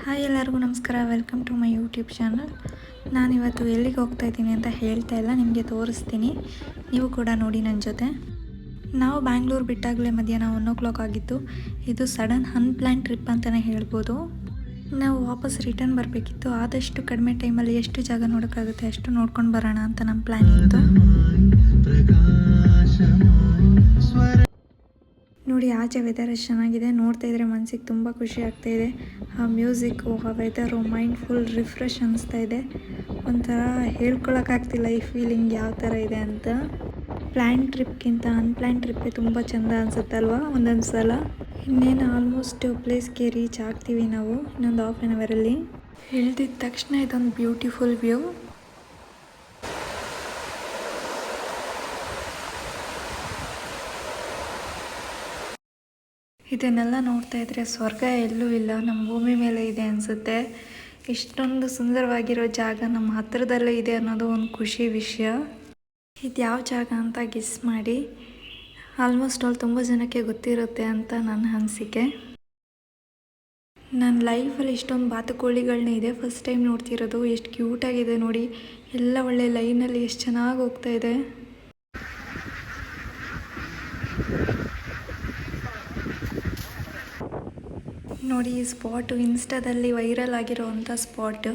Hi ಎಲ್ಲರಿಗೂ ನಮಸ್ಕಾರ. Welcome to my YouTube channel. ನಾನಿವತ್ತು ಎಲ್ಲಿಗೆ ಹೋಗ್ತಾ ಇದ್ದೀನಿ ಅಂತ ಹೇಳ್ತಾ ಇಲ್ಲ, ನಿಮಗೆ ತೋರಿಸ್ತೀನಿ, ನೀವು ಕೂಡ ನೋಡಿ ನನ್ನ ಜೊತೆ. ನಾವು ಬ್ಯಾಂಗ್ಳೂರು ಬಿಟ್ಟಾಗಲೇ ಮಧ್ಯಾಹ್ನ 1 o'clock ಆಗಿತ್ತು. ಇದು ಸಡನ್ ಅನ್ಪ್ಲ್ಯಾನ್ ಟ್ರಿಪ್ ಅಂತಲೇ ಹೇಳ್ಬೋದು. ನಾವು ವಾಪಸ್ ರಿಟರ್ನ್ ಬರಬೇಕಿತ್ತು. ಆದಷ್ಟು ಕಡಿಮೆ ಟೈಮಲ್ಲಿ ಎಷ್ಟು ಜಾಗ ನೋಡೋಕ್ಕಾಗುತ್ತೆ ಅಷ್ಟು ನೋಡ್ಕೊಂಡು ಬರೋಣ ಅಂತ ನಮ್ಮ ಪ್ಲ್ಯಾನ್ ಇತ್ತು. ನೋಡಿ, ಆಚೆ ವೆದರ್ ಎಷ್ಟು ಚೆನ್ನಾಗಿದೆ, ನೋಡ್ತಾ ಇದ್ರೆ ಮನಸ್ಸಿಗೆ ತುಂಬ ಖುಷಿ ಆಗ್ತಾಯಿದೆ. ಆ ಮ್ಯೂಸಿಕ್ಕು, ಆ ವೆದರು, ಮೈಂಡ್ ಫುಲ್ ರಿಫ್ರೆಶ್ ಅನ್ನಿಸ್ತಾ ಇದೆ. ಒಂಥರ ಹೇಳ್ಕೊಳಕ್ಕಾಗ್ತಿಲ್ಲ ಈ ಫೀಲಿಂಗ್ ಯಾವ ಥರ ಇದೆ ಅಂತ. ಪ್ಲ್ಯಾನ್ ಟ್ರಿಪ್ಗಿಂತ ಅನ್ಪ್ಲ್ಯಾನ್ ಟ್ರಿಪ್ಪೇ ತುಂಬ ಚೆಂದ ಅನಿಸುತ್ತಲ್ವ ಒಂದೊಂದು ಸಲ. ಇನ್ನೇನು ಆಲ್ಮೋಸ್ಟ್ ಪ್ಲೇಸ್ಗೆ ರೀಚ್ ಆಗ್ತೀವಿ ನಾವು ಇನ್ನೊಂದು ಹಾಫ್ ಆನ್ ಅವರಲ್ಲಿ. ಇಳಿದಿದ್ದ ತಕ್ಷಣ ಇದೊಂದು ಬ್ಯೂಟಿಫುಲ್ ವ್ಯೂ. ಇದನ್ನೆಲ್ಲ ನೋಡ್ತಾ ಇದ್ರೆ ಸ್ವರ್ಗ ಎಲ್ಲೂ ಇಲ್ಲ, ನಮ್ಮ ಭೂಮಿ ಮೇಲೆ ಇದೆ ಅನಿಸುತ್ತೆ. ಇಷ್ಟೊಂದು ಸುಂದರವಾಗಿರೋ ಜಾಗ ನಮ್ಮ ಹತ್ತಿರದಲ್ಲೇ ಇದೆ ಅನ್ನೋದು ಒಂದು ಖುಷಿ ವಿಷಯ. ಇದು ಯಾವ ಜಾಗ ಅಂತ ಗೆಸ್ ಮಾಡಿ. ಆಲ್ಮೋಸ್ಟ್ ಆಲ್ ತುಂಬ ಜನಕ್ಕೆ ಗೊತ್ತಿರುತ್ತೆ ಅಂತ ನನ್ನ ಅನಿಸಿಕೆ. ನನ್ನ ಲೈಫಲ್ಲಿ ಇಷ್ಟೊಂದು ಬಾತುಕೋಳಿಗಳನ್ನ ಇದೆ ಫಸ್ಟ್ ಟೈಮ್ ನೋಡ್ತಿರೋದು. ಎಷ್ಟು ಕ್ಯೂಟಾಗಿದೆ ನೋಡಿ, ಎಲ್ಲ ಒಳ್ಳೆ ಲೈನಲ್ಲಿ ಎಷ್ಟು ಚೆನ್ನಾಗಿ ಹೋಗ್ತಾ ಇದೆ. ನೋಡಿ, ಈ ಸ್ಪಾಟು ಇನ್ಸ್ಟಾದಲ್ಲಿ ವೈರಲ್ ಆಗಿರೋವಂಥ ಸ್ಪಾಟ್.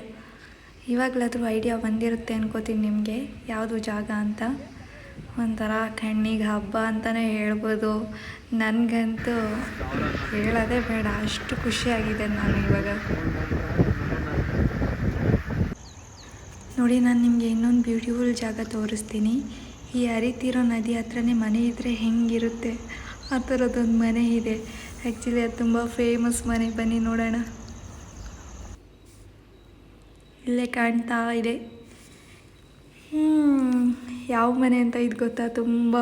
ಇವಾಗಲಾದರೂ ಐಡಿಯಾ ಬಂದಿರುತ್ತೆ ಅನ್ಕೋತೀನಿ ನಿಮಗೆ ಯಾವುದು ಜಾಗ ಅಂತ. ಒಂಥರ ಕಣ್ಣಿಗೆ ಹಬ್ಬ ಅಂತಲೇ ಹೇಳ್ಬೋದು. ನನಗಂತೂ ಹೇಳೋದೇ ಬೇಡ, ಅಷ್ಟು ಖುಷಿಯಾಗಿದೆ ನಾನು ಇವಾಗ. ನೋಡಿ, ನಾನು ನಿಮಗೆ ಇನ್ನೊಂದು ಬ್ಯೂಟಿಫುಲ್ ಜಾಗ ತೋರಿಸ್ತೀನಿ. ಈ ಹರಿತಿರೋ ನದಿ ಹತ್ರನೇ ಮನೆ ಇದ್ದರೆ ಹೆಂಗಿರುತ್ತೆ ಆ ಥರದ್ದೊಂದು ಮನೆ ಇದೆ. ಆ್ಯಕ್ಚುಲಿ ಅದು ತುಂಬ ಫೇಮಸ್ ಮನೆ, ಬನ್ನಿ ನೋಡೋಣ. ಇಲ್ಲೇ ಕಾಣ್ತಾ ಇದೆ. ಯಾವ ಮನೆ ಅಂತ ಇದು ಗೊತ್ತಾ? ತುಂಬ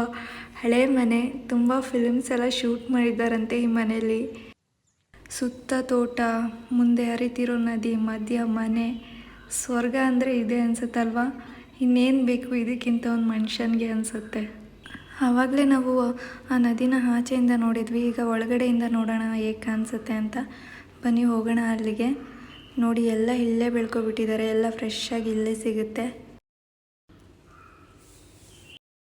ಹಳೆ ಮನೆ. ತುಂಬ ಫಿಲ್ಮ್ಸ್ ಎಲ್ಲ ಶೂಟ್ ಮಾಡಿದ್ದಾರಂತೆ ಈ ಮನೆಯಲ್ಲಿ. ಸುತ್ತ ತೋಟ, ಮುಂದೆ ಹರಿತಿರೋ ನದಿ, ಮಧ್ಯ ಮನೆ. ಸ್ವರ್ಗ ಅಂದರೆ ಇದೆ ಅನಿಸುತ್ತಲ್ವ. ಇನ್ನೇನು ಬೇಕು ಇದಕ್ಕಿಂತ ಒಂದು ಮನುಷ್ಯನಿಗೆ ಅನಿಸುತ್ತೆ. ಆವಾಗಲೇ ನಾವು ಆ ನದಿನ ಆಚೆಯಿಂದ ನೋಡಿದ್ವಿ, ಈಗ ಒಳಗಡೆಯಿಂದ ನೋಡೋಣ ಹೇಗೆ ಕಾಣಿಸುತ್ತೆ ಅಂತ. ಬನ್ನಿ ಹೋಗೋಣ ಅಲ್ಲಿಗೆ. ನೋಡಿ, ಎಲ್ಲ ಇಲ್ಲೇ ಬೆಳ್ಕೊಬಿಟ್ಟಿದ್ದಾರೆ, ಎಲ್ಲ ಫ್ರೆಶ್ಶಾಗಿ ಇಲ್ಲೇ ಸಿಗುತ್ತೆ.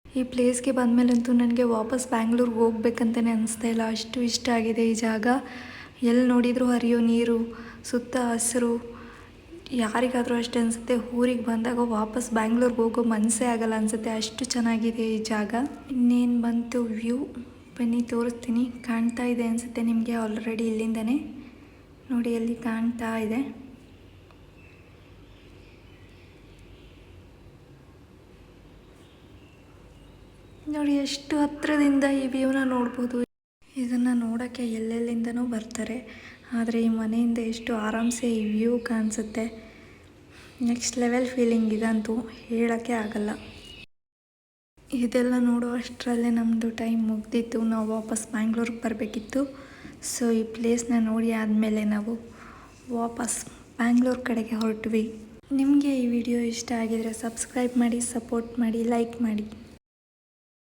ಈ ಪ್ಲೇಸ್ಗೆ ಬಂದಮೇಲಂತೂ ನನಗೆ ವಾಪಸ್ ಬ್ಯಾಂಗ್ಳೂರ್ಗೆ ಹೋಗ್ಬೇಕಂತಲೇ ಅನಿಸ್ತಾ ಇಲ್ಲ, ಅಷ್ಟು ಇಷ್ಟ ಆಗಿದೆ ಈ ಜಾಗ. ಎಲ್ಲಿ ನೋಡಿದರೂ ಹರಿಯೋ ನೀರು, ಸುತ್ತ ಹಸಿರು. ಯಾರಿಗಾದರೂ ಅಷ್ಟೇ ಅನಿಸುತ್ತೆ, ಊರಿಗೆ ಬಂದಾಗ ವಾಪಸ್ ಬ್ಯಾಂಗ್ಳೂರ್ಗೆ ಹೋಗೋ ಮನಸ್ಸೇ ಆಗಲ್ಲ ಅನಿಸುತ್ತೆ, ಅಷ್ಟು ಚೆನ್ನಾಗಿದೆ ಈ ಜಾಗ. ಇನ್ನೇನು ಬಂತು ವ್ಯೂ, ಬನ್ನಿ ತೋರಿಸ್ತೀನಿ. ಕಾಣ್ತಾ ಇದೆ ಅನಿಸುತ್ತೆ ನಿಮಗೆ ಆಲ್ರೆಡಿ ಇಲ್ಲಿಂದನೇ. ನೋಡಿ, ಅಲ್ಲಿ ಕಾಣ್ತಾ ಇದೆ. ನೋಡಿ, ಎಷ್ಟು ಹತ್ತಿರದಿಂದ ಈ ವ್ಯೂನ ನೋಡ್ಬೋದು. ಇದನ್ನು ನೋಡೋಕ್ಕೆ ಎಲ್ಲೆಲ್ಲಿಂದನೂ ಬರ್ತಾರೆ, ಆದರೆ ಈ ಮನೆಯಿಂದ ಎಷ್ಟು ಆರಾಮ್ಸೆ ಈ ವ್ಯೂ ಕಾಣಿಸುತ್ತೆ. ನೆಕ್ಸ್ಟ್ ಲೆವೆಲ್ ಫೀಲಿಂಗ್ ಇದಂತೂ ಹೇಳೋಕ್ಕೆ ಆಗಲ್ಲ. ಇದೆಲ್ಲ ನೋಡೋ ಅಷ್ಟರಲ್ಲೇ ನಮ್ಮದು ಟೈಮ್ ಮುಗ್ದಿತ್ತು, ನಾವು ವಾಪಸ್ ಬ್ಯಾಂಗ್ಳೂರಿಗೆ ಬರಬೇಕಿತ್ತು. ಸೊ ಈ ಪ್ಲೇಸ್ನ ನೋಡಿ ಆದಮೇಲೆ ನಾವು ವಾಪಸ್ ಬ್ಯಾಂಗ್ಳೂರು ಕಡೆಗೆ ಹೊರಟ್ವಿ. ನಿಮಗೆ ಈ ವಿಡಿಯೋ ಇಷ್ಟ ಆಗಿದರೆ ಸಬ್ಸ್ಕ್ರೈಬ್ ಮಾಡಿ, ಸಪೋರ್ಟ್ ಮಾಡಿ, ಲೈಕ್ ಮಾಡಿ.